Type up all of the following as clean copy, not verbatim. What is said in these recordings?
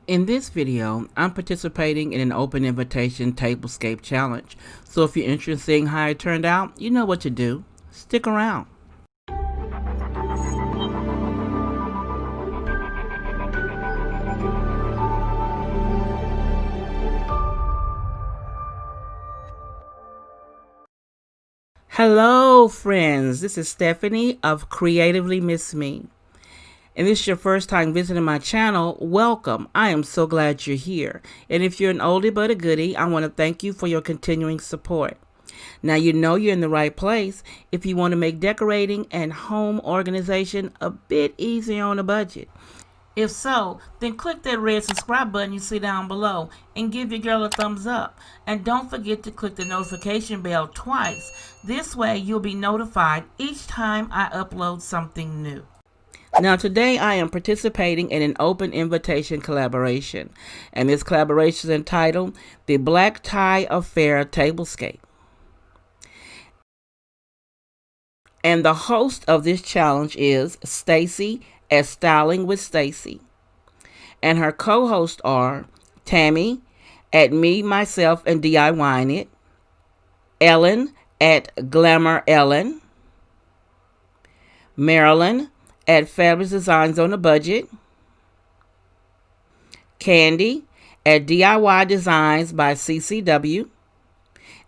In this video, I'm participating in an open invitation Tablescape challenge. So if you're interested in seeing how it turned out, you know what to do. Stick around. Hello friends, this is Stephanie of Creatively Miss Me. And this is your first time visiting my channel, welcome. I am so glad you're here. And if you're an oldie but a goodie, I want to thank you for your continuing support. Now you know you're in the right place if you want to make decorating and home organization a bit easier on a budget. If so, then click that red subscribe button you see down below and give your girl a thumbs up. And don't forget to click the notification bell twice. This way you'll be notified each time I upload something new. Now today I am participating in an open invitation collaboration. And this collaboration is entitled The Black Tie Affair Tablescape. And the host of this challenge is Stacy at Styling with Stacy. And her co-hosts are Tammy at Me, Myself, and DIYing It, Ellen at Glamour Ellen, Marilyn at Fabulous Designs on a Budget, Candy at DIY Designs by CCW,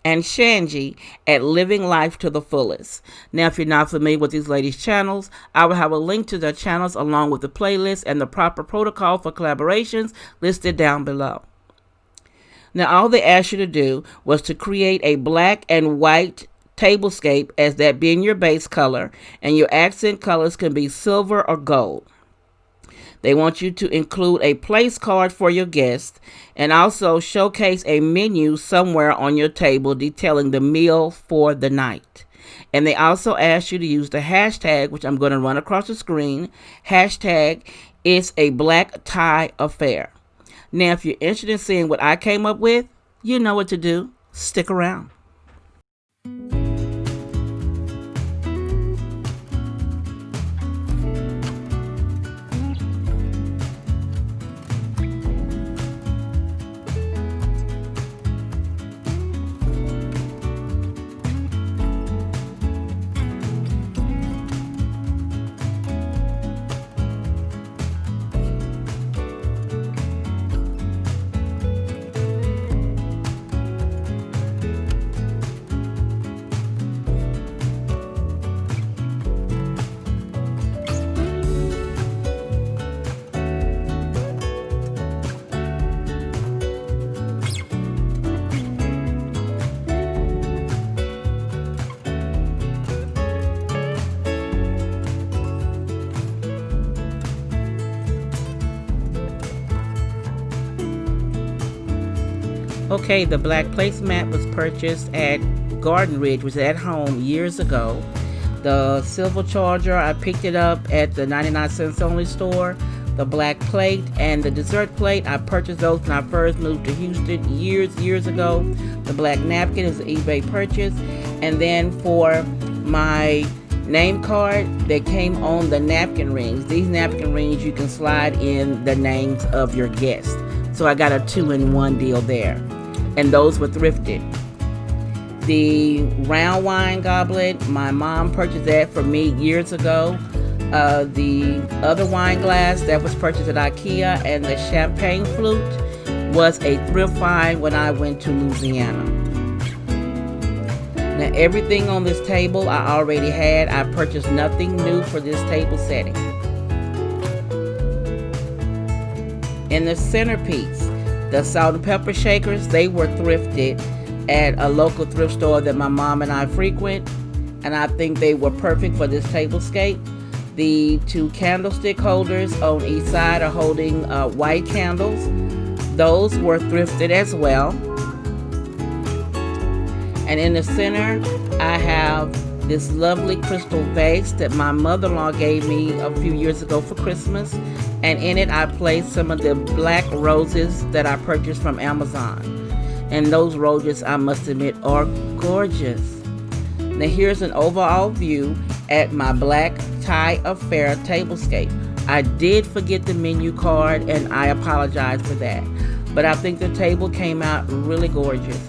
and Shanji at Living Life to the Fullest. Now, if you're not familiar with these ladies' channels, I will have a link to their channels along with the playlist and the proper protocol for collaborations listed down below. Now, all they asked you to do was to create a black and white tablescape, as that being your base color, and your accent colors can be silver or gold. They want you to include a place card for your guests and also showcase a menu somewhere on your table detailing the meal for the night. And they also ask you to use the hashtag, which I'm going to run across the screen. Hashtag It's a Black Tie Affair. Now, if you're interested in seeing what I came up with, you know what to do. Stick around. Okay, the black placemat was purchased at Garden Ridge, which was at home years ago. The silver charger, I picked it up at the 99 cents only store. The black plate and the dessert plate, I purchased those when I first moved to Houston years ago. The black napkin is an eBay purchase. And then for my name card, they came on the napkin rings. These napkin rings, you can slide in the names of your guests. So I got a 2-in-1 deal there. And those were thrifted. The round wine goblet, my mom purchased that for me years ago. The other wine glass that was purchased at IKEA, and the champagne flute was a thrift find when I went to Louisiana. Now everything on this table I already had. I purchased nothing new for this table setting. In the centerpiece, the salt and pepper shakers, they were thrifted at a local thrift store that my mom and I frequent, and I think they were perfect for this tablescape. The 2 candlestick holders on each side are holding white candles. Those were thrifted as well. And in the center, I have this lovely crystal vase that my mother-in-law gave me a few years ago for Christmas. And in it, I placed some of the black roses that I purchased from Amazon. And those roses, I must admit, are gorgeous. Now here's an overall view at my Black Tie Affair tablescape. I did forget the menu card, and I apologize for that. But I think the table came out really gorgeous.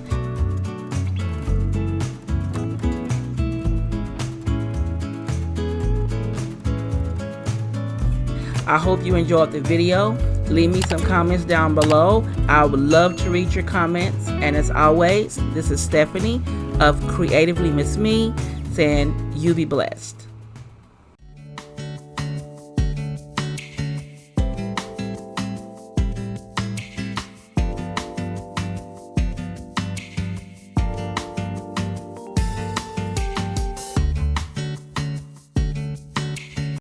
I hope you enjoyed the video. Leave me some comments down below. I would love to read your comments. And as always, this is Stephanie of Creatively Miss Me saying you be blessed.